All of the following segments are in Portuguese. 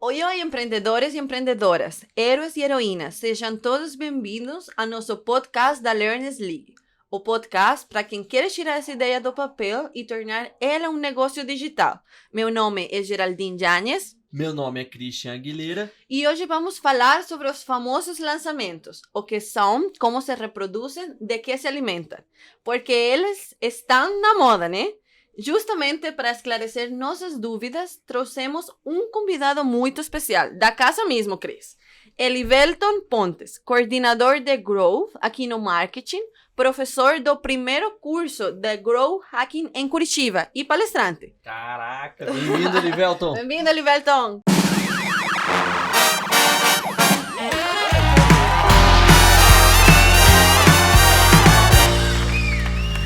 Oi, oi, empreendedores e empreendedoras, heróis e heroínas, sejam todos bem-vindos ao nosso podcast da Learners League. O podcast para quem quer tirar essa ideia do papel e tornar ela um negócio digital. Meu nome é Geraldine Yanes. Meu nome é Christian Aguilera. E hoje vamos falar sobre os famosos lançamentos, o que são, como se reproduzem, de que se alimentam. Porque eles estão na moda, né? Justamente para esclarecer nossas dúvidas, trouxemos um convidado muito especial, da casa mesmo, Cris. Elivelton Pontes, coordenador de Growth aqui no marketing, professor do primeiro curso de Growth Hacking em Curitiba e palestrante. Caraca, bem-vindo, Elivelton. Bem-vindo, Elivelton.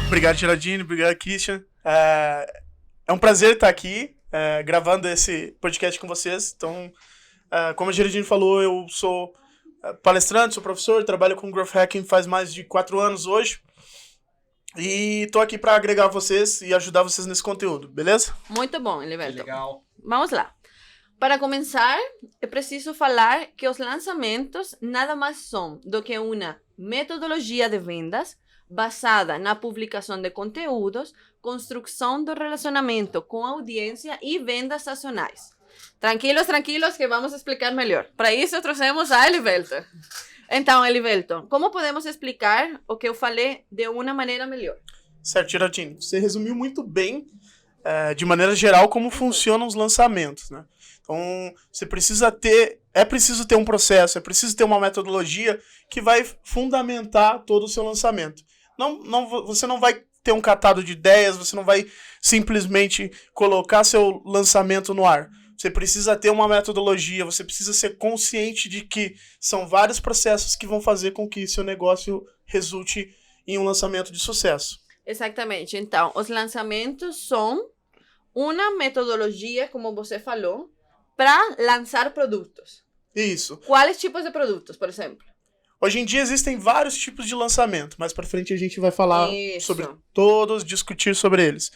Obrigado, Geraldine. Obrigado, Christian. É um prazer estar aqui gravando esse podcast com vocês. Então, como a Geraldine falou, eu sou palestrante, sou professor, trabalho com Growth Hacking faz mais de 4 anos hoje. E estou aqui para agregar vocês e ajudar vocês nesse conteúdo, beleza? Muito bom, Elivelton. Legal. Vamos lá. Para começar, é preciso falar que os lançamentos nada mais são do que uma metodologia de vendas basada na publicação de conteúdos, construção do relacionamento com a audiência e vendas sazonais. Tranquilos, que vamos explicar melhor. Para isso, trouxemos a Elivelton. Então, Elivelton, como podemos explicar o que eu falei de uma maneira melhor? Certo, Geraldine. Você resumiu muito bem, de maneira geral, como funcionam os lançamentos, né? Então, é preciso ter um processo, é preciso ter uma metodologia que vai fundamentar todo o seu lançamento. Você não vai ter um catado de ideias, você não vai simplesmente colocar seu lançamento no ar. Você precisa ter uma metodologia, você precisa ser consciente de que são vários processos que vão fazer com que seu negócio resulte em um lançamento de sucesso. Exatamente. Então, os lançamentos são uma metodologia, como você falou, para lançar produtos. Isso. Quais tipos de produtos, por exemplo? Hoje em dia existem vários tipos de lançamento, mais para frente a gente vai falar sobre todos, discutir sobre eles.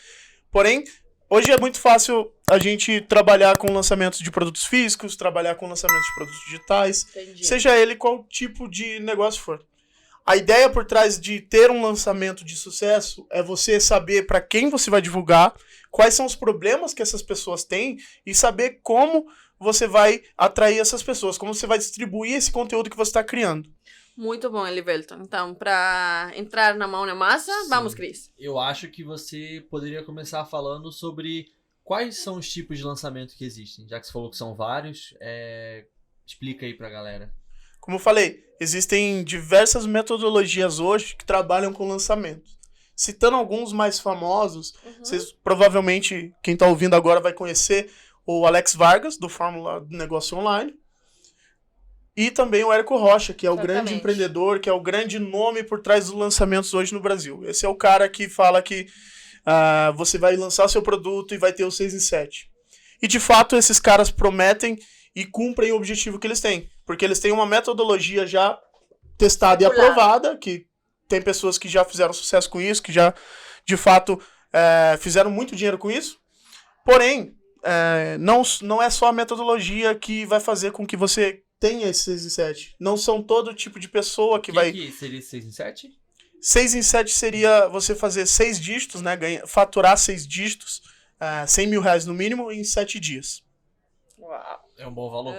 Porém, hoje é muito fácil a gente trabalhar com lançamentos de produtos físicos, trabalhar com lançamentos de produtos digitais, seja ele qual tipo de negócio for. A ideia por trás de ter um lançamento de sucesso é você saber para quem você vai divulgar, quais são os problemas que essas pessoas têm e saber como você vai atrair essas pessoas, como você vai distribuir esse conteúdo que você está criando. Muito bom, Elivelton. Então, para entrar na mão na massa, sim. Vamos, Cris. Eu acho que você poderia começar falando sobre quais são os tipos de lançamento que existem. Já que você falou que são vários, explica aí pra galera. Como eu falei, existem diversas metodologias hoje que trabalham com lançamento. Citando alguns mais famosos, vocês provavelmente, quem está ouvindo agora vai conhecer o Alex Vargas, do Fórmula do Negócio Online. E também o Érico Rocha, que é o grande empreendedor, que é o grande nome por trás dos lançamentos hoje no Brasil. Esse é o cara que fala que você vai lançar seu produto e vai ter o 6 em 7. E de fato esses caras prometem e cumprem o objetivo que eles têm. Porque eles têm uma metodologia já testada e aprovada, que tem pessoas que já fizeram sucesso com isso, que já de fato fizeram muito dinheiro com isso. Porém, não é só a metodologia que vai fazer com que você tenha esse 6 em 7. Não são todo tipo de pessoa que vai... Que seria 6 em 7? 6 em 7 seria você fazer 6 dígitos, né? Faturar 6 dígitos, R$100 mil no mínimo, em 7 dias. Uau. É um bom valor.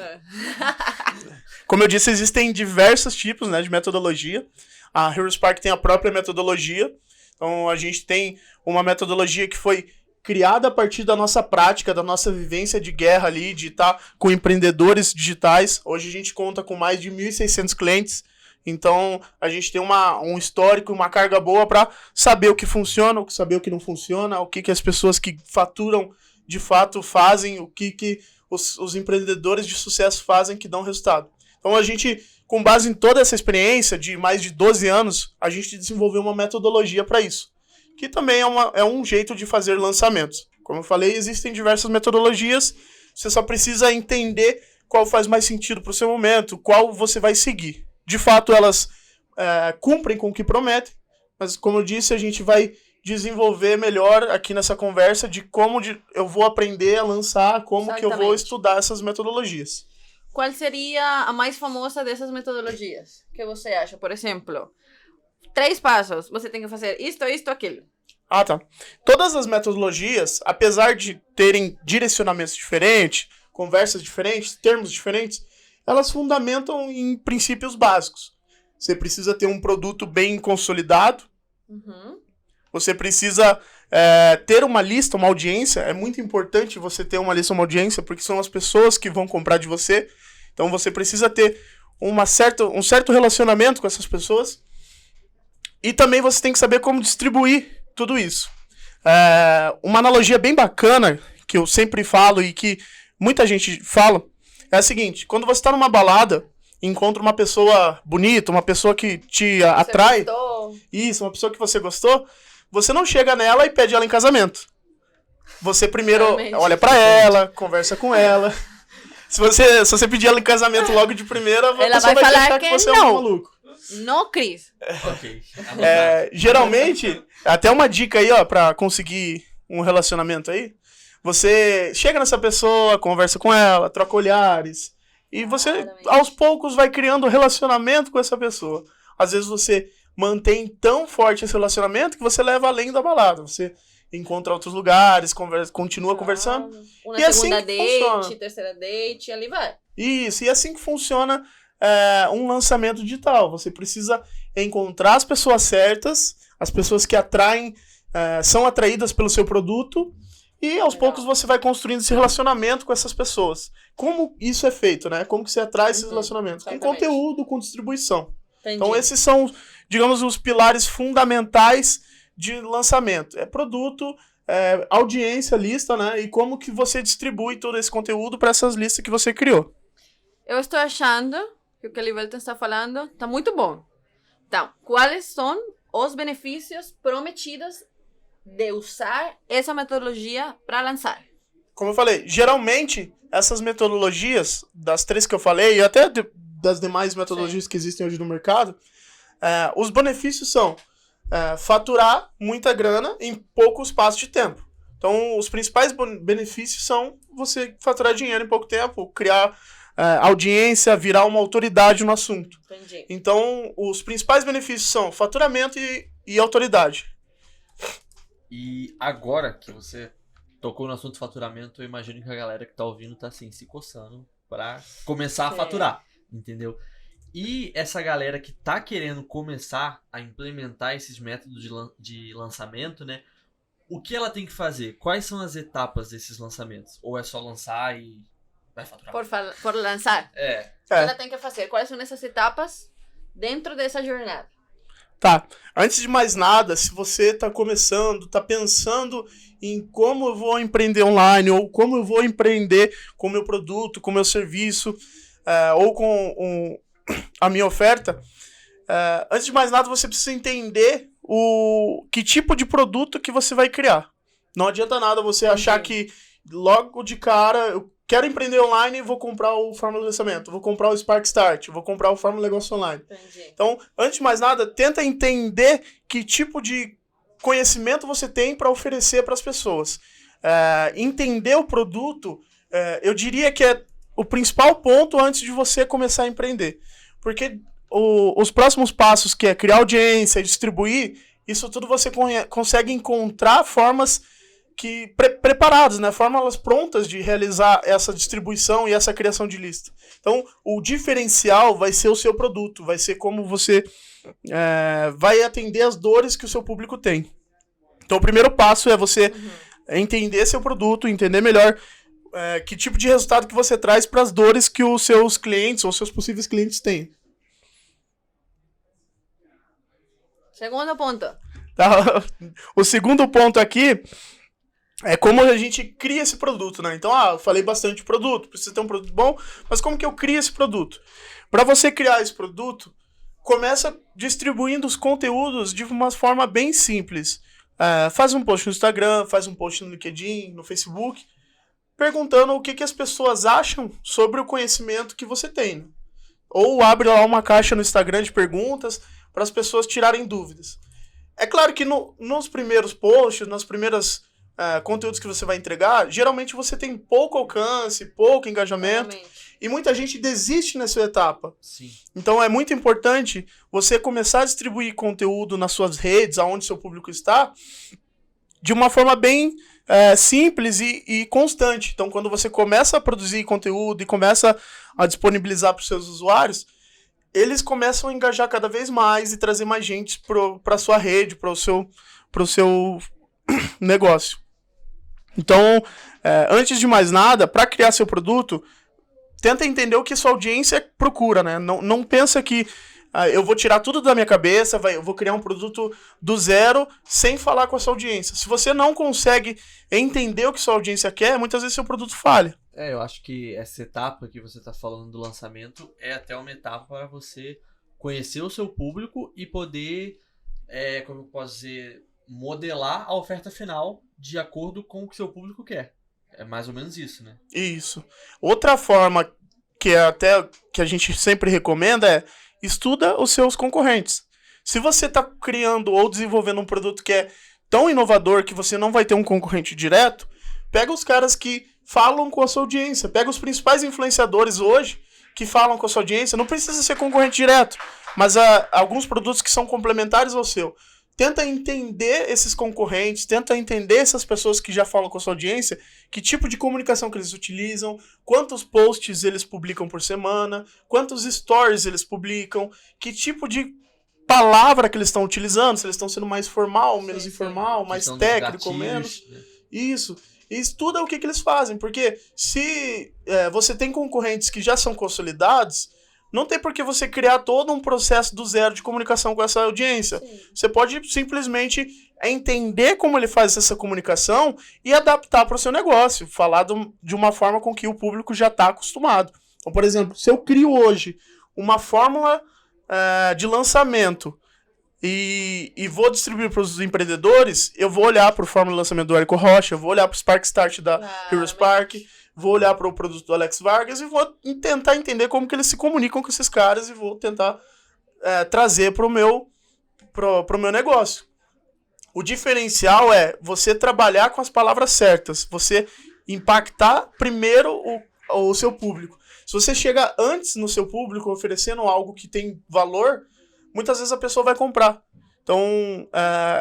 Como eu disse, existem diversos tipos, né, de metodologia. A Hero Spark tem a própria metodologia. Então, a gente tem uma metodologia que foi criada a partir da nossa prática, da nossa vivência de guerra ali, de estar com empreendedores digitais. Hoje a gente conta com mais de 1.600 clientes. Então, a gente tem um histórico, uma carga boa para saber o que funciona, saber o que não funciona, o que as pessoas que faturam de fato fazem, o que os empreendedores de sucesso fazem que dão resultado. Então, a gente, com base em toda essa experiência de mais de 12 anos, a gente desenvolveu uma metodologia para isso, que também é um jeito de fazer lançamentos. Como eu falei, existem diversas metodologias, você só precisa entender qual faz mais sentido para o seu momento, qual você vai seguir. De fato, elas cumprem com o que prometem, mas como eu disse, a gente vai desenvolver melhor aqui nessa conversa de como eu vou aprender a lançar, como que eu vou Exatamente. estudar essas metodologias. Qual seria a mais famosa dessas metodologias? O que você acha? Por exemplo, 3 passos. Você tem que fazer isto, isto, aquilo. Ah, tá. Todas as metodologias, apesar de terem direcionamentos diferentes, conversas diferentes, termos diferentes, elas fundamentam em princípios básicos. Você precisa ter um produto bem consolidado, Uhum. você precisa ter uma lista, uma audiência. É muito importante você ter uma lista, uma audiência, porque são as pessoas que vão comprar de você. Então você precisa ter um certo relacionamento com essas pessoas. E também você tem que saber como distribuir tudo isso. Uma analogia bem bacana, que eu sempre falo e que muita gente fala, é a seguinte: quando você está numa balada, encontra uma pessoa bonita, uma pessoa que te atrai, isso, uma pessoa que você gostou, você não chega nela e pede ela em casamento. Você primeiro Realmente. olha pra ela, conversa com ela. Se você pedir ela em casamento logo de primeira, a Ela pessoa vai vai falar achar que que você é não. um maluco. Não, Cris. Ok. Geralmente, até uma dica aí, ó, pra conseguir um relacionamento aí, você chega nessa pessoa, conversa com ela, troca olhares, e você, Claramente. aos poucos, vai criando um relacionamento com essa pessoa. Às vezes você mantém tão forte esse relacionamento que você leva além da balada. Você encontra outros lugares, continua conversando. Uma E assim segunda que date, funciona. terceira date, ali vai. Isso, e assim que funciona um lançamento digital. Você precisa encontrar as pessoas certas, as pessoas que atraem, são atraídas pelo seu produto, e aos Legal. poucos você vai construindo esse relacionamento com essas pessoas. Como isso é feito, né? Como que você atrai esses relacionamentos? Com exatamente. conteúdo, com distribuição. Entendi. Então esses são, digamos, os pilares fundamentais de lançamento. É produto, audiência, lista, né? E como que você distribui todo esse conteúdo para essas listas que você criou. Eu estou achando que o que o Livelton está falando está muito bom. Então, quais são os benefícios prometidos de usar essa metodologia para lançar? Como eu falei, geralmente essas metodologias, das 3 que eu falei, e até das demais metodologias que existem hoje no mercado, os benefícios são faturar muita grana em pouco espaço de tempo. Então, os principais benefícios são você faturar dinheiro em pouco tempo, criar audiência, virar uma autoridade no assunto. Entendi. Então, os principais benefícios são faturamento e autoridade. E agora que você tocou no assunto faturamento, eu imagino que a galera que tá ouvindo tá assim, se coçando pra começar a faturar, entendeu? E essa galera que tá querendo começar a implementar esses métodos de lançamento, né? O que ela tem que fazer? Quais são as etapas desses lançamentos? Ou é só lançar e vai faturar? Por lançar. O que ela tem que fazer? Quais são essas etapas dentro dessa jornada? Tá, antes de mais nada, se você tá começando, tá pensando em como eu vou empreender online, ou como eu vou empreender com o meu produto, com o meu serviço, ou com a minha oferta, antes de mais nada você precisa entender que tipo de produto que você vai criar. Não adianta nada você achar que logo de cara, eu quero empreender online e vou comprar o Fórmula de Lançamento, vou comprar o Spark Start, vou comprar o Fórmula Negócio Online. Entendi. Então, antes de mais nada, tenta entender que tipo de conhecimento você tem para oferecer para as pessoas. Entender o produto, eu diria que é o principal ponto antes de você começar a empreender. Porque os próximos passos, que é criar audiência, distribuir, isso tudo você consegue encontrar formas preparadas, né? Fórmulas prontas de realizar essa distribuição e essa criação de lista. Então, o diferencial vai ser o seu produto, vai ser como você vai atender as dores que o seu público tem. Então, o primeiro passo é você entender seu produto, entender melhor que tipo de resultado que você traz para as dores que os seus clientes ou seus possíveis clientes têm. Segundo ponto. Tá? O segundo ponto aqui é como a gente cria esse produto, né? Então, eu falei bastante de produto, precisa ter um produto bom, mas como que eu crio esse produto? Para você criar esse produto, começa distribuindo os conteúdos de uma forma bem simples. Faz um post no Instagram, faz um post no LinkedIn, no Facebook, perguntando o que as pessoas acham sobre o conhecimento que você tem. Ou abre lá uma caixa no Instagram de perguntas para as pessoas tirarem dúvidas. É claro que nos primeiros posts, nas primeiras conteúdos que você vai entregar, geralmente você tem pouco alcance, pouco engajamento, e muita gente desiste nessa etapa. Sim. Então é muito importante você começar a distribuir conteúdo nas suas redes, aonde seu público está, de uma forma bem simples e constante. Então, quando você começa a produzir conteúdo e começa a disponibilizar para os seus usuários, eles começam a engajar cada vez mais e trazer mais gente para a sua rede, para o seu negócio. Então, antes de mais nada, para criar seu produto, tenta entender o que sua audiência procura, né? Não pensa que eu vou tirar tudo da minha cabeça, eu vou criar um produto do zero sem falar com a sua audiência. Se você não consegue entender o que sua audiência quer, muitas vezes seu produto falha. Eu acho que essa etapa que você está falando do lançamento é até uma etapa para você conhecer o seu público e poder, como eu posso dizer, modelar a oferta final de acordo com o que seu público quer. É mais ou menos isso, né? Isso. Outra forma que a gente sempre recomenda é estuda os seus concorrentes. Se você está criando ou desenvolvendo um produto que é tão inovador que você não vai ter um concorrente direto, pega os caras que falam com a sua audiência. Pega os principais influenciadores hoje que falam com a sua audiência. Não precisa ser concorrente direto, mas alguns produtos que são complementares ao seu. Tenta entender esses concorrentes, tenta entender essas pessoas que já falam com a sua audiência, que tipo de comunicação que eles utilizam, quantos posts eles publicam por semana, quantos stories eles publicam, que tipo de palavra que eles estão utilizando, se eles estão sendo mais formal, menos informal, mais técnico ou menos. Né? Isso. E estuda o que eles fazem, porque se você tem concorrentes que já são consolidados, não tem por que você criar todo um processo do zero de comunicação com essa audiência. Sim. Você pode simplesmente entender como ele faz essa comunicação e adaptar para o seu negócio, falar de uma forma com que o público já está acostumado. Então, por exemplo, se eu crio hoje uma fórmula de lançamento e vou distribuir para os empreendedores, eu vou olhar para o fórmula de lançamento do Érico Rocha, eu vou olhar para o Spark Start da Hero Spark, vou olhar para o produto do Alex Vargas e vou tentar entender como que eles se comunicam com esses caras e vou tentar trazer para o meu negócio. O diferencial é você trabalhar com as palavras certas, você impactar primeiro o seu público. Se você chega antes no seu público oferecendo algo que tem valor, muitas vezes a pessoa vai comprar. Então,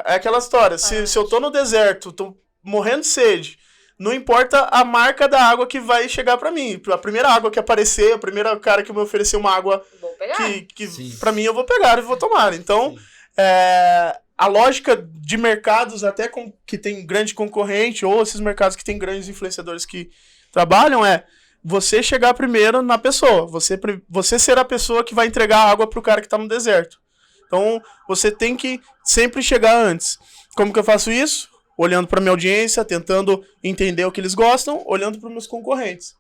é aquela história. Se eu tô no deserto, tô morrendo de sede, não importa a marca da água que vai chegar pra mim. A primeira água que aparecer, a primeira cara que me oferecer uma água que pra mim eu vou pegar e vou tomar. Então, a lógica de mercados até que tem grande concorrente, ou esses mercados que tem grandes influenciadores que trabalham, você chegar primeiro na pessoa. Você ser a pessoa que vai entregar a água pro cara que tá no deserto. Então, você tem que sempre chegar antes. Como que eu faço isso? Olhando para minha audiência, tentando entender o que eles gostam, olhando para os meus concorrentes.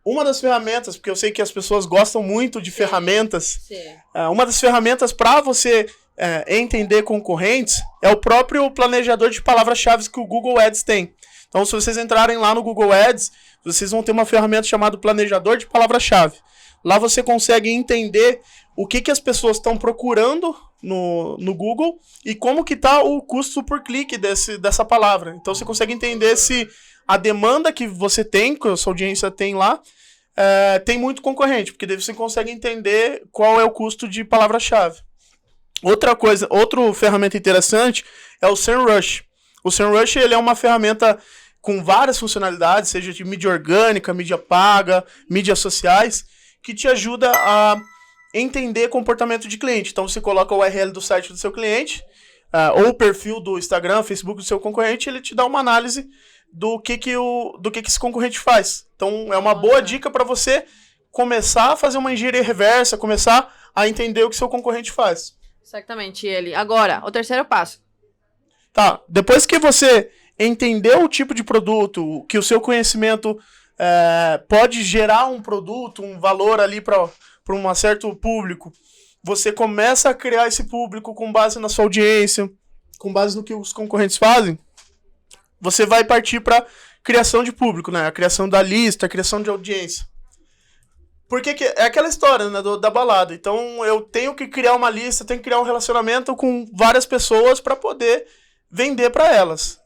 Uma das ferramentas, porque eu sei que as pessoas gostam muito de ferramentas, uma das ferramentas para você entender concorrentes é o próprio planejador de palavras-chave que o Google Ads tem. Então, se vocês entrarem lá no Google Ads, vocês vão ter uma ferramenta chamada planejador de palavra-chave. Lá você consegue entender o que as pessoas estão procurando no Google e como que está o custo por clique dessa palavra. Então você consegue entender se a demanda que você tem, que a sua audiência tem lá, tem muito concorrente, porque daí você consegue entender qual é o custo de palavra-chave. Outra ferramenta interessante é o SEMrush. O SEMrush ele é uma ferramenta com várias funcionalidades, seja de mídia orgânica, mídia paga, mídias sociais, que te ajuda a entender comportamento de cliente. Então você coloca o URL do site do seu cliente, ou o perfil do Instagram, Facebook do seu concorrente, ele te dá uma análise do que esse concorrente faz. Então é uma boa dica para você começar a fazer uma engenharia reversa, começar a entender o que seu concorrente faz. Exatamente, ele. Agora, o terceiro passo. Tá, depois que você entendeu o tipo de produto, que o seu conhecimento pode gerar um produto, um valor ali para um certo público, você começa a criar esse público com base na sua audiência, com base no que os concorrentes fazem, você vai partir para criação de público, né? A criação da lista, a criação de audiência. Porque é aquela história, né, da balada. Então, eu tenho que criar uma lista, tenho que criar um relacionamento com várias pessoas para poder vender para elas.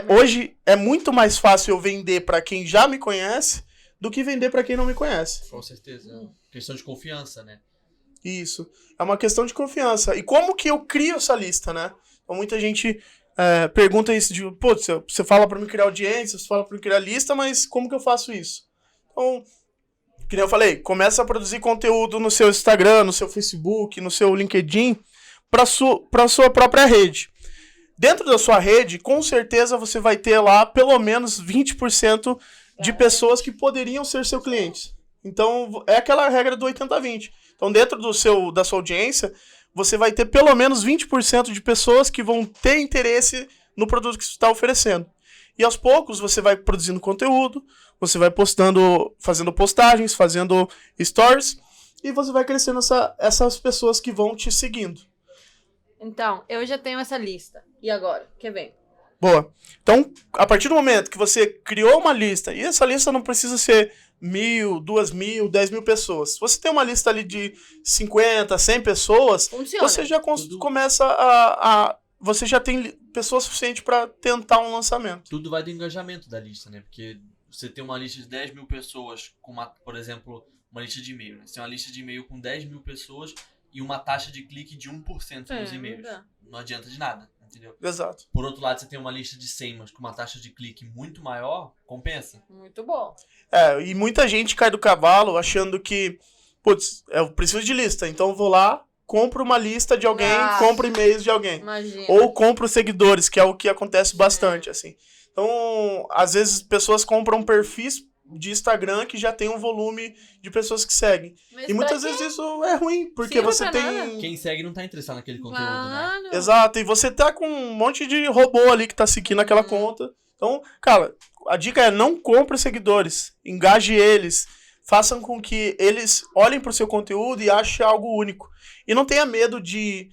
Hoje é muito mais fácil eu vender para quem já me conhece do que vender para quem não me conhece. Com certeza. Questão de confiança, né? Isso. É uma questão de confiança. E como que eu crio essa lista, né? Então, muita gente pergunta isso de, pô, você fala para mim criar audiência, você fala para mim criar lista, mas como que eu faço isso? Então, que nem eu falei, começa a produzir conteúdo no seu Instagram, no seu Facebook, no seu LinkedIn, para sua própria rede. Dentro da sua rede, com certeza você vai ter lá pelo menos 20% de pessoas que poderiam ser seus clientes. Então, é aquela regra do 80-20. Então, dentro da sua audiência, você vai ter pelo menos 20% de pessoas que vão ter interesse no produto que você está oferecendo. E aos poucos você vai produzindo conteúdo, você vai fazendo postagens, fazendo stories, e você vai crescendo essas pessoas que vão te seguindo. Então, eu já tenho essa lista. E agora? O que vem? Boa. Então, a partir do momento que você criou uma lista, e essa lista não precisa ser 1.000, 2.000, 10.000 pessoas. Se você tem uma lista ali de 50, 100 pessoas, funciona. Você já começa você já tem pessoas suficientes para tentar um lançamento. Tudo vai do engajamento da lista, né? Porque você tem uma lista de 10.000 pessoas, por exemplo, uma lista de e-mail, né? Você tem uma lista de e-mail com 10.000 pessoas e uma taxa de clique de 1% nos e-mails. Não adianta de nada, entendeu? Exato. Por outro lado, você tem uma lista de 100, mas com uma taxa de clique muito maior, compensa. Muito bom. E muita gente cai do cavalo achando que, putz, eu preciso de lista, então eu vou lá, compro uma lista de alguém, compro e-mails de alguém. Imagina. Ou compro seguidores, que é o que acontece bastante, assim. Então, às vezes, pessoas compram perfis de Instagram que já tem um volume de pessoas que seguem. Mas e muitas vezes isso é ruim, porque você tem... Nada. Quem segue não tá interessado naquele conteúdo, né? Exato, e você tá com um monte de robô ali que tá seguindo aquela conta. Então, cara, a dica é não compre seguidores, engaje eles, façam com que eles olhem pro seu conteúdo e achem algo único. E não tenha medo de,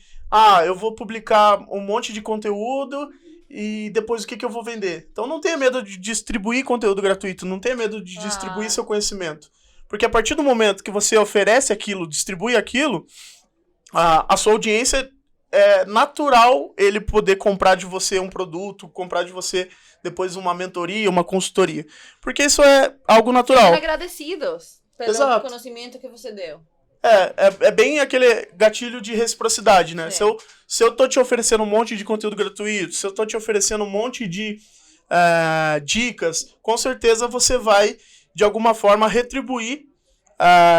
eu vou publicar um monte de conteúdo e depois o que eu vou vender. Então não tenha medo de distribuir conteúdo gratuito, não tenha medo de distribuir seu conhecimento. Porque a partir do momento que você oferece aquilo, distribui aquilo, a sua audiência é natural ele poder comprar de você um produto, comprar de você depois uma mentoria, uma consultoria. Porque isso é algo natural. Ser agradecidos pelo conhecimento que você deu. É bem aquele gatilho de reciprocidade, né? Se eu tô te oferecendo um monte de conteúdo gratuito, se eu tô te oferecendo um monte de dicas, com certeza você vai, de alguma forma, retribuir,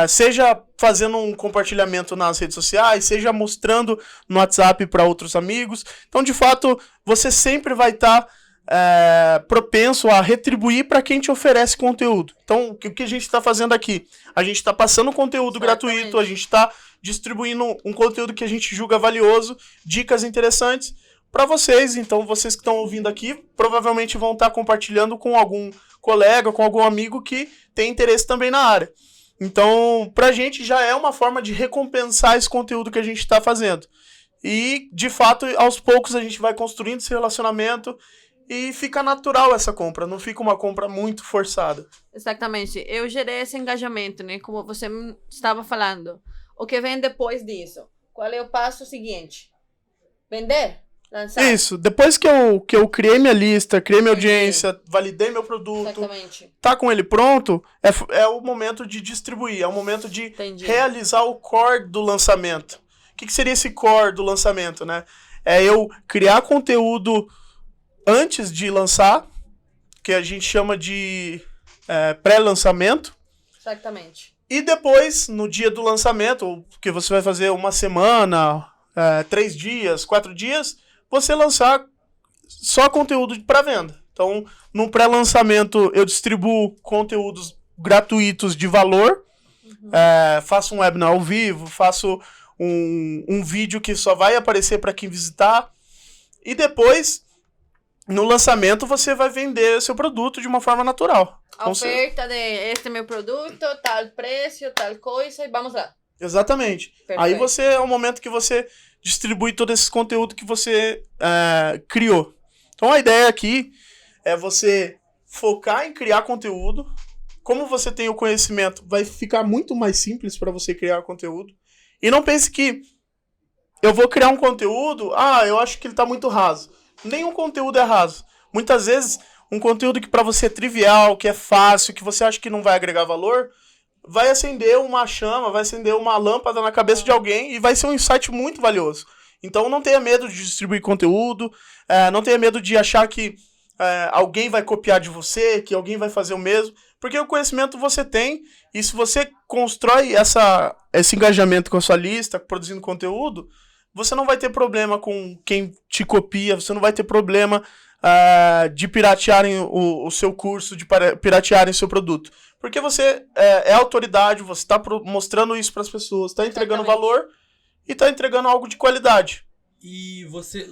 seja fazendo um compartilhamento nas redes sociais, seja mostrando no WhatsApp para outros amigos. Então, de fato, você sempre vai estar propenso a retribuir para quem te oferece conteúdo. Então, o que a gente está fazendo aqui? A gente está passando conteúdo gratuito, a gente está distribuindo um conteúdo que a gente julga valioso, dicas interessantes para vocês. Então, vocês que estão ouvindo aqui, provavelmente vão estar compartilhando com algum colega, com algum amigo que tem interesse também na área. Então, para a gente já é uma forma de recompensar esse conteúdo que a gente está fazendo. E, de fato, aos poucos a gente vai construindo esse relacionamento e fica natural essa compra, não fica uma compra muito forçada. Exatamente. Eu gerei esse engajamento, né? Como você estava falando. O que vem depois disso? Qual é o passo seguinte? Vender? Lançar? Isso. Depois que eu criei minha lista, criei minha audiência, validei meu produto, tá com ele pronto, é o momento de distribuir, é o momento de realizar o core do lançamento. O que seria esse core do lançamento, né? É eu criar conteúdo antes de lançar, que a gente chama de pré-lançamento. Exatamente. E depois, no dia do lançamento, que você vai fazer uma semana, 3 dias, 4 dias, você lançar só conteúdo para venda. Então, no pré-lançamento, eu distribuo conteúdos gratuitos de valor, faço um webinar ao vivo, faço um vídeo que só vai aparecer para quem visitar, e depois, no lançamento, você vai vender seu produto de uma forma natural. A oferta de este é meu produto, tal preço, tal coisa, e vamos lá. Exatamente. Perfeito. Aí é o momento que você distribui todo esse conteúdo que você criou. Então a ideia aqui é você focar em criar conteúdo, como você tem o conhecimento, vai ficar muito mais simples para você criar conteúdo. E não pense que eu vou criar um conteúdo, eu acho que ele tá muito raso. Nenhum conteúdo é raso. Muitas vezes, um conteúdo que para você é trivial, que é fácil, que você acha que não vai agregar valor, vai acender uma chama, vai acender uma lâmpada na cabeça de alguém e vai ser um insight muito valioso. Então não tenha medo de distribuir conteúdo, não tenha medo de achar que alguém vai copiar de você, que alguém vai fazer o mesmo, porque o conhecimento você tem, e se você constrói esse engajamento com a sua lista, produzindo conteúdo, você não vai ter problema com quem te copia, você não vai ter problema de piratearem o seu curso, de piratearem o seu produto. Porque você é autoridade, você está mostrando isso para as pessoas, está entregando valor e está entregando algo de qualidade. E você,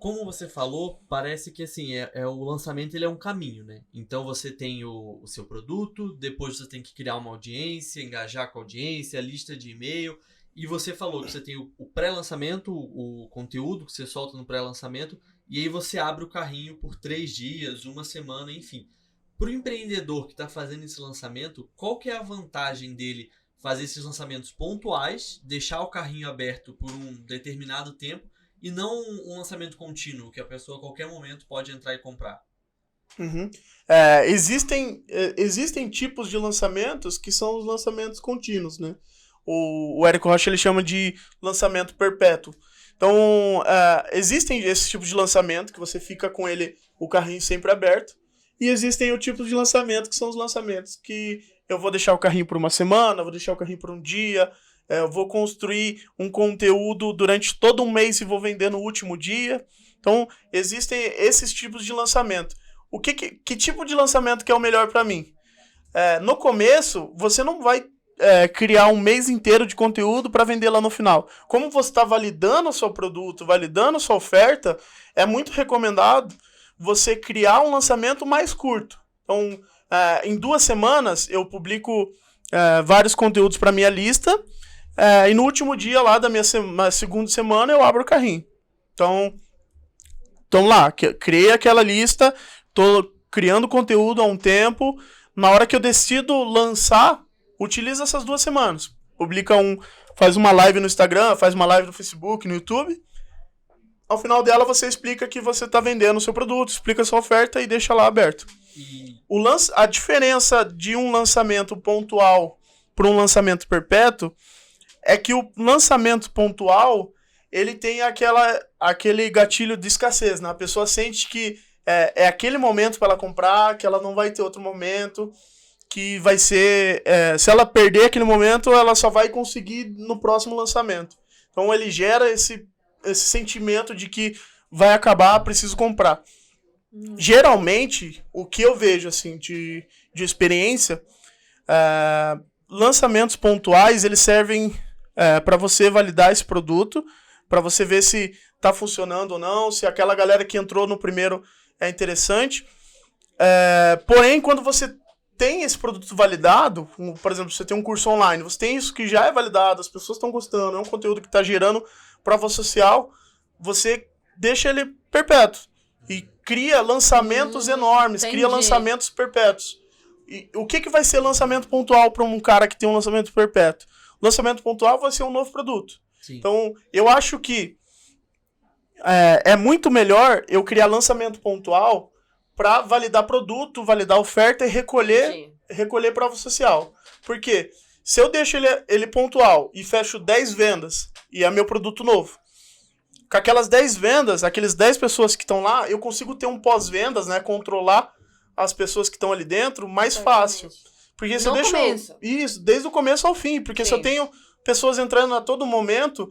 como você falou, parece que assim, o lançamento ele é um caminho, né? Então você tem o seu produto, depois você tem que criar uma audiência, engajar com a audiência, a lista de e-mail. E você falou que você tem o pré-lançamento, o conteúdo que você solta no pré-lançamento, e aí você abre o carrinho por 3 dias, 1 semana, enfim. Para o empreendedor que está fazendo esse lançamento, qual que é a vantagem dele fazer esses lançamentos pontuais, deixar o carrinho aberto por um determinado tempo, e não um lançamento contínuo, que a pessoa a qualquer momento pode entrar e comprar? Uhum. Existem tipos de lançamentos que são os lançamentos contínuos, né? O Érico Rocha ele chama de lançamento perpétuo. Então, existem esses tipos de lançamento que você fica com o carrinho sempre aberto, e existem o tipo de lançamento que são os lançamentos que eu vou deixar o carrinho por 1 semana, vou deixar o carrinho por 1 dia, eu vou construir um conteúdo durante todo um mês e vou vender no último dia. Então, existem esses tipos de lançamento. Que tipo de lançamento que é o melhor para mim? No começo, você não vai criar um mês inteiro de conteúdo para vender lá no final. Como você está validando o seu produto, validando a sua oferta, é muito recomendado você criar um lançamento mais curto. Então, em 2 semanas, eu publico vários conteúdos para minha lista, e no último dia lá da minha segunda semana eu abro o carrinho. Então lá, criei aquela lista, tô criando conteúdo há um tempo, na hora que eu decido lançar, utiliza essas 2 semanas. Faz uma live no Instagram, faz uma live no Facebook, no YouTube. Ao final dela você explica que você está vendendo o seu produto, explica a sua oferta e deixa lá aberto. A diferença de um lançamento pontual para um lançamento perpétuo é que o lançamento pontual ele tem aquele gatilho de escassez, né? A pessoa sente que é aquele momento para ela comprar, que ela não vai ter outro momento, que vai ser... se ela perder aquele momento, ela só vai conseguir no próximo lançamento. Então ele gera esse sentimento de que vai acabar, preciso comprar. Geralmente, o que eu vejo assim, de experiência, lançamentos pontuais, eles servem para você validar esse produto, para você ver se está funcionando ou não, se aquela galera que entrou no primeiro é interessante. Porém, quando você tem esse produto validado, por exemplo, você tem um curso online, você tem isso que já é validado, as pessoas estão gostando, é um conteúdo que está gerando prova social, você deixa ele perpétuo e cria lançamentos enormes, entendi. Cria lançamentos perpétuos. E o que vai ser lançamento pontual para um cara que tem um lançamento perpétuo? Lançamento pontual vai ser um novo produto. Sim. Então, eu acho que é muito melhor eu criar lançamento pontual para validar produto, validar oferta e recolher prova social. Porque se eu deixo ele pontual e fecho 10 vendas e é meu produto novo, com aquelas 10 vendas, aqueles 10 pessoas que estão lá, eu consigo ter um pós-vendas, né? Controlar as pessoas que estão ali dentro mais fácil. Porque se eu deixo isso desde o começo ao fim, porque se eu tenho pessoas entrando a todo momento,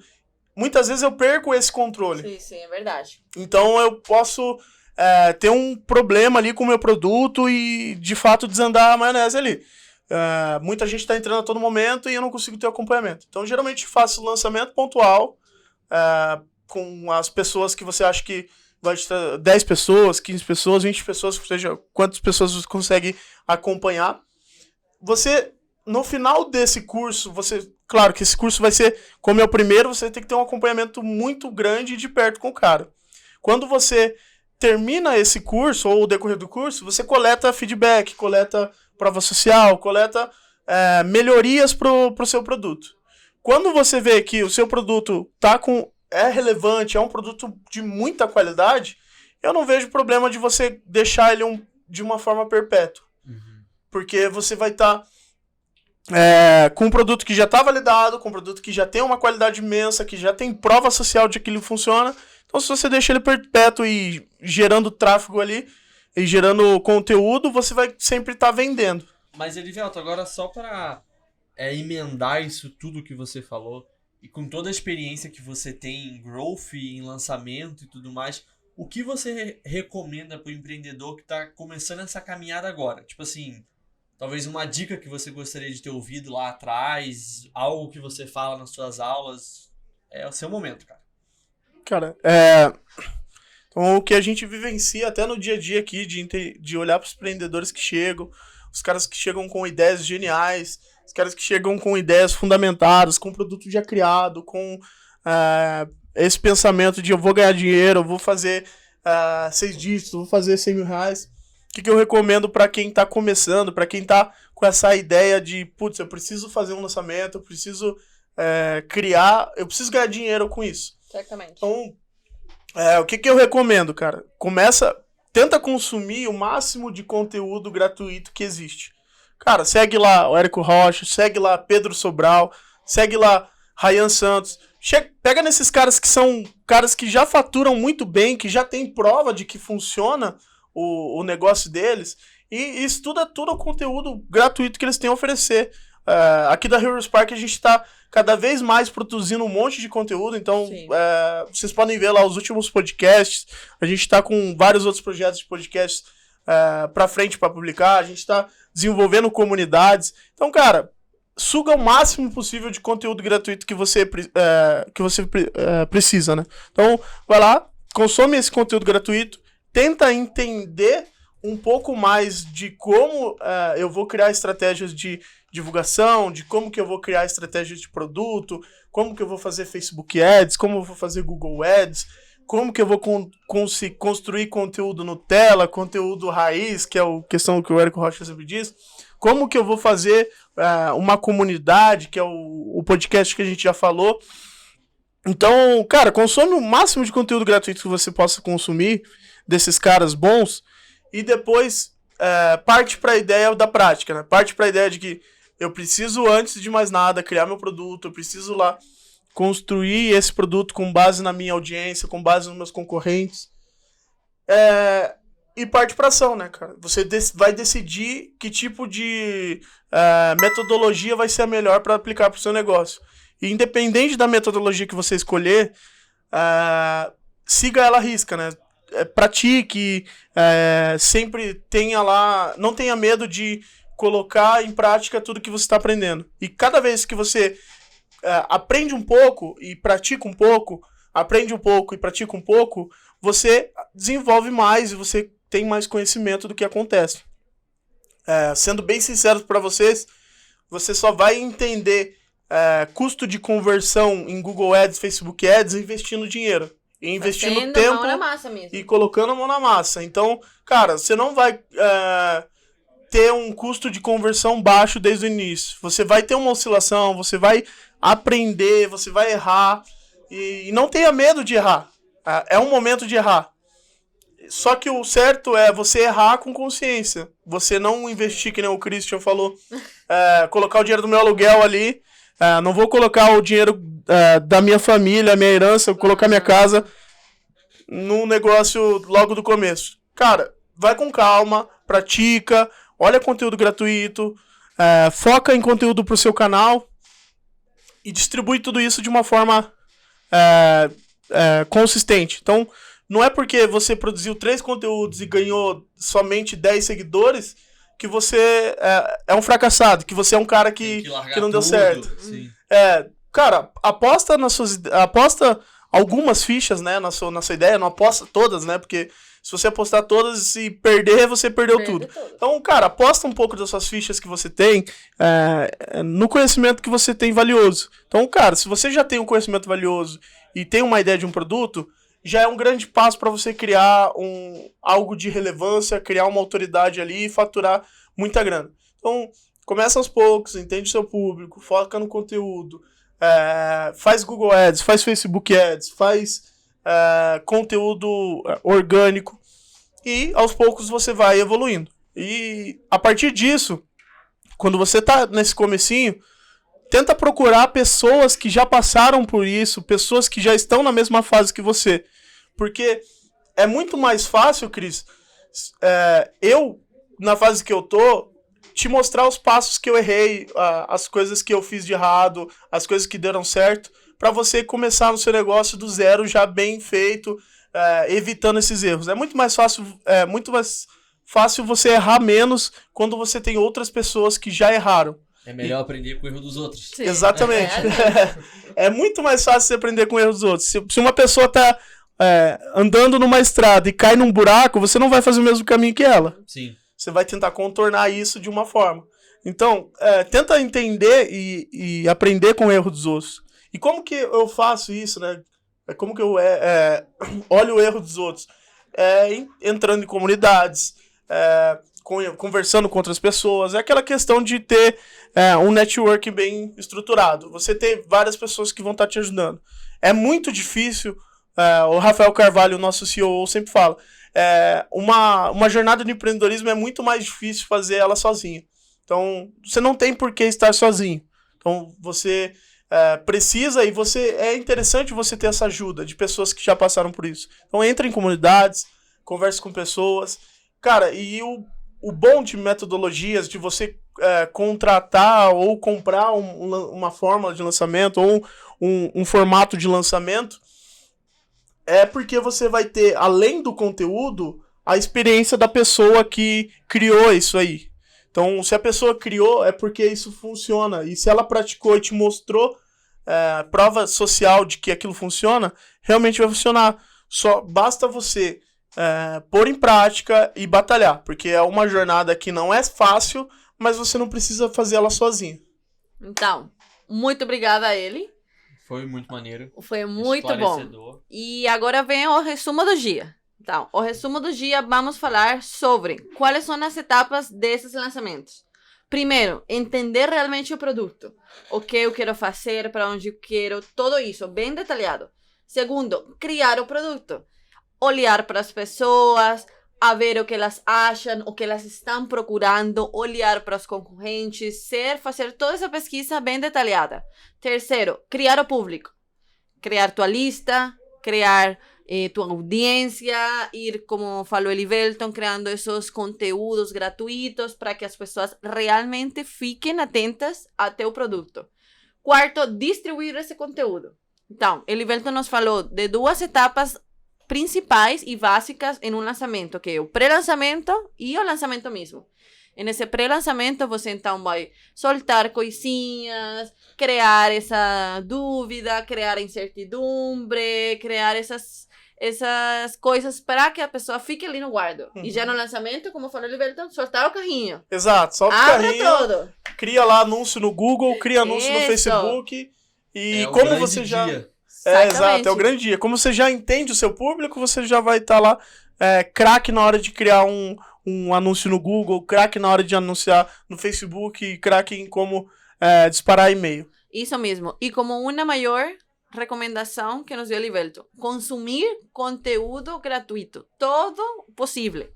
muitas vezes eu perco esse controle. Sim, é verdade. Então eu posso ter um problema ali com o meu produto e de fato desandar a maionese ali. Muita gente está entrando a todo momento e eu não consigo ter acompanhamento. Então geralmente faço lançamento pontual com as pessoas que você acha que vai ter 10 pessoas, 15 pessoas, 20 pessoas, seja quantas pessoas você consegue acompanhar. Você, no final desse curso, claro que esse curso vai ser, como é o primeiro, você tem que ter um acompanhamento muito grande e de perto com o cara. Quando você termina esse curso, ou o decorrer do curso, você coleta feedback, coleta prova social, coleta melhorias pro seu produto. Quando você vê que o seu produto é relevante, é um produto de muita qualidade, eu não vejo problema de você deixar ele de uma forma perpétua. Porque você vai estar com um produto que já está validado, com um produto que já tem uma qualidade imensa, que já tem prova social de que ele funciona. Então, se você deixa ele perpétuo e gerando tráfego ali, e gerando conteúdo, você vai sempre estar vendendo. Mas, Elivelto, agora só para emendar isso tudo que você falou, e com toda a experiência que você tem em growth, em lançamento e tudo mais, o que você recomenda para o empreendedor que está começando essa caminhada agora? Tipo assim, talvez uma dica que você gostaria de ter ouvido lá atrás, algo que você fala nas suas aulas, é o seu momento, cara. Cara, então, o que a gente vivencia até no dia a dia aqui, de olhar para os empreendedores que chegam, os caras que chegam com ideias geniais, os caras que chegam com ideias fundamentadas, com produto já criado, com esse pensamento de eu vou ganhar dinheiro, eu vou fazer 6 dígitos, vou fazer 100 mil reais. O que eu recomendo para quem está começando, para quem está com essa ideia de, putz, eu preciso fazer um lançamento, eu preciso criar, eu preciso ganhar dinheiro com isso. Certamente. Então, o que eu recomendo, cara? Tenta consumir o máximo de conteúdo gratuito que existe. Cara, segue lá o Érico Rocha, segue lá Pedro Sobral, segue lá Ryan Santos. Pega nesses caras que são caras que já faturam muito bem, que já tem prova de que funciona o negócio deles, e estuda todo o conteúdo gratuito que eles têm a oferecer. Aqui da Hero Spark a gente está cada vez mais produzindo um monte de conteúdo, então vocês podem ver lá os últimos podcasts, a gente está com vários outros projetos de podcasts para frente para publicar, a gente está desenvolvendo comunidades. Então, cara, suga o máximo possível de conteúdo gratuito que você precisa, né? Então, vai lá, consome esse conteúdo gratuito, tenta entender um pouco mais de como eu vou criar estratégias de divulgação, de como que eu vou criar estratégias de produto, como que eu vou fazer Facebook Ads, como eu vou fazer Google Ads, como que eu vou construir conteúdo Nutella, conteúdo raiz, que é a questão que o Érico Rocha sempre diz, como que eu vou fazer uma comunidade, que é o podcast que a gente já falou. Então, cara, consome o máximo de conteúdo gratuito que você possa consumir desses caras bons e depois parte para a ideia da prática, né? Parte para a ideia de que eu preciso, antes de mais nada, criar meu produto, eu preciso lá construir esse produto com base na minha audiência, com base nos meus concorrentes. E parte para ação, né, cara? Você vai decidir que tipo de metodologia vai ser a melhor para aplicar para o seu negócio. E independente da metodologia que você escolher, siga ela à risca, né? Pratique, sempre tenha lá, não tenha medo de colocar em prática tudo que você está aprendendo. E cada vez que você aprende um pouco e pratica um pouco, aprende um pouco e pratica um pouco, você desenvolve mais e você tem mais conhecimento do que acontece. Sendo bem sincero para vocês, você só vai entender custo de conversão em Google Ads, Facebook Ads investindo dinheiro. E investindo tempo mão na massa mesmo. E colocando a mão na massa. Então, cara, você não vai ter um custo de conversão baixo desde o início. Você vai ter uma oscilação, você vai aprender, você vai errar. E não tenha medo de errar. É um momento de errar. Só que o certo é você errar com consciência. Você não investir, que nem o Christian falou, colocar o dinheiro do meu aluguel ali. Não vou colocar o dinheiro da minha família, minha herança, colocar minha casa num negócio logo do começo. Cara, vai com calma, pratica, olha conteúdo gratuito, foca em conteúdo pro seu canal e distribui tudo isso de uma forma consistente. Então, não é porque você produziu 3 conteúdos e ganhou somente 10 seguidores que você é um fracassado, que você é um cara que não deu certo. Sim. Cara, aposta algumas fichas, né, na sua ideia, não aposta todas, né, porque se você apostar todas e perder, você perdeu tudo. Então, cara, aposta um pouco das suas fichas que você tem no conhecimento que você tem valioso. Então, cara, se você já tem um conhecimento valioso e tem uma ideia de um produto, já é um grande passo para você criar algo de relevância, criar uma autoridade ali e faturar muita grana. Então, começa aos poucos, entende o seu público, foca no conteúdo, faz Google Ads, faz Facebook Ads, faz conteúdo orgânico e aos poucos você vai evoluindo. E a partir disso, quando você tá nesse comecinho, tenta procurar pessoas que já passaram por isso, pessoas que já estão na mesma fase que você. Porque é muito mais fácil, Cris, eu, na fase que eu tô, te mostrar os passos que eu errei, as coisas que eu fiz de errado, as coisas que deram certo, para você começar no seu negócio do zero, já bem feito, evitando esses erros. É muito mais fácil você errar menos quando você tem outras pessoas que já erraram. É melhor aprender com o erro dos outros. Sim. Exatamente. É muito mais fácil você aprender com o erro dos outros. Se uma pessoa tá andando numa estrada e cai num buraco, você não vai fazer o mesmo caminho que ela. Sim. Você vai tentar contornar isso de uma forma. Então, tenta entender e aprender com o erro dos outros. E como que eu faço isso, né? Como que eu olho o erro dos outros? Entrando em comunidades, conversando com outras pessoas. É aquela questão de ter um network bem estruturado. Você tem várias pessoas que vão estar te ajudando. É muito difícil, o Rafael Carvalho, nosso CEO, sempre fala, uma jornada de empreendedorismo é muito mais difícil fazer ela sozinho. Então, você não tem por que estar sozinho. Então, você precisa e é interessante você ter essa ajuda de pessoas que já passaram por isso. Então, entra em comunidades, converse com pessoas. Cara, e o bom de metodologias, de você contratar ou comprar uma fórmula de lançamento ou um formato de lançamento, é porque você vai ter, além do conteúdo, a experiência da pessoa que criou isso aí. Então, se a pessoa criou, é porque isso funciona. E se ela praticou e te mostrou prova social de que aquilo funciona, realmente vai funcionar. Só basta você pôr em prática e batalhar. Porque é uma jornada que não é fácil, mas você não precisa fazer ela sozinho. Então, muito obrigada a ele. Foi muito maneiro. Foi muito bom. Esclarecedor. E agora vem o resumo do dia. Então, o resumo do dia, vamos falar sobre quais são as etapas desses lançamentos. Primeiro, entender realmente o produto. O que eu quero fazer, para onde eu quero, tudo isso, bem detalhado. Segundo, criar o produto. Olhar para as pessoas, a ver o que elas acham, o que elas estão procurando, olhar para os concorrentes, fazer toda essa pesquisa bem detalhada. Terceiro, criar o público. Criar tua lista, criar tua audiência, ir, como falou Elivelton, criando esses conteúdos gratuitos para que as pessoas realmente fiquem atentas a teu produto. Quarto, distribuir esse conteúdo. Então, Elivelton nos falou de duas etapas principais e básicas em um lançamento, que é o pré-lançamento e o lançamento mesmo. Nesse pré-lançamento, você então vai soltar coisinhas, criar essa dúvida, criar incertidumbre, criar essas coisas para que a pessoa fique ali no guardo. E já no lançamento, como falou o Liberton, soltar o carrinho. Exato, solta o carrinho, tudo. Cria lá anúncio no Google, cria anúncio no Facebook. E como você já... dia. Exato, é o grande dia. Como você já entende o seu público, você já vai estar lá craque na hora de criar um anúncio no Google, craque na hora de anunciar no Facebook, craque em como disparar e-mail. Isso mesmo. E como uma maior recomendação que nos deu o Elivelton, consumir conteúdo gratuito. Todo possível.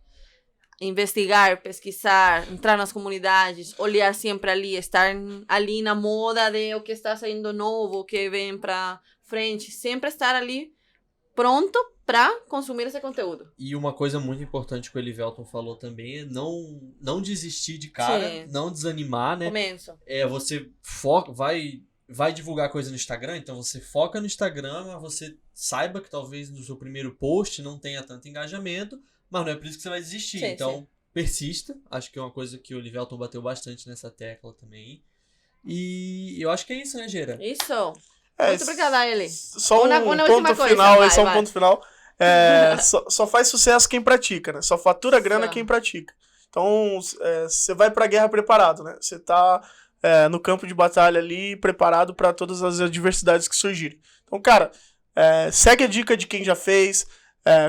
Investigar, pesquisar, entrar nas comunidades, olhar sempre ali, estar ali na moda de o que está saindo novo, o que vem para frente, sempre estar ali pronto para consumir esse conteúdo. E uma coisa muito importante que o Elivelton falou também é não desistir de cara, Sim. não desanimar, né? Começo. Você vai divulgar coisa no Instagram, então você foca no Instagram, mas você saiba que talvez no seu primeiro post não tenha tanto engajamento, mas não é por isso que você vai desistir. Sim, então, sim. persista. Acho que é uma coisa que o Elivelton bateu bastante nessa tecla também. E eu acho que é isso, né, Gera? Isso. Muito obrigada a ele. Só uma ponto última coisa. final, Vai, esse é um vai. ponto final. Só faz sucesso quem pratica, né? Só fatura grana Só. quem pratica. Então, você vai pra guerra preparado, né? Você tá no campo de batalha ali, preparado para todas as adversidades que surgirem. Então, cara, segue a dica de quem já fez,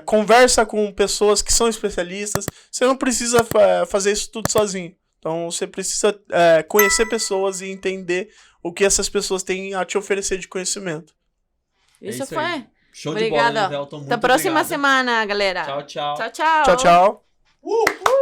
conversa com pessoas que são especialistas. Você não precisa fazer isso tudo sozinho. Então você precisa conhecer pessoas e entender o que essas pessoas têm a te oferecer de conhecimento. Isso isso foi. aí. Show Obrigada. de bola, Nivelton. Muito Até a próxima obrigado. semana, galera. Tchau, tchau. Tchau, tchau. Tchau, tchau.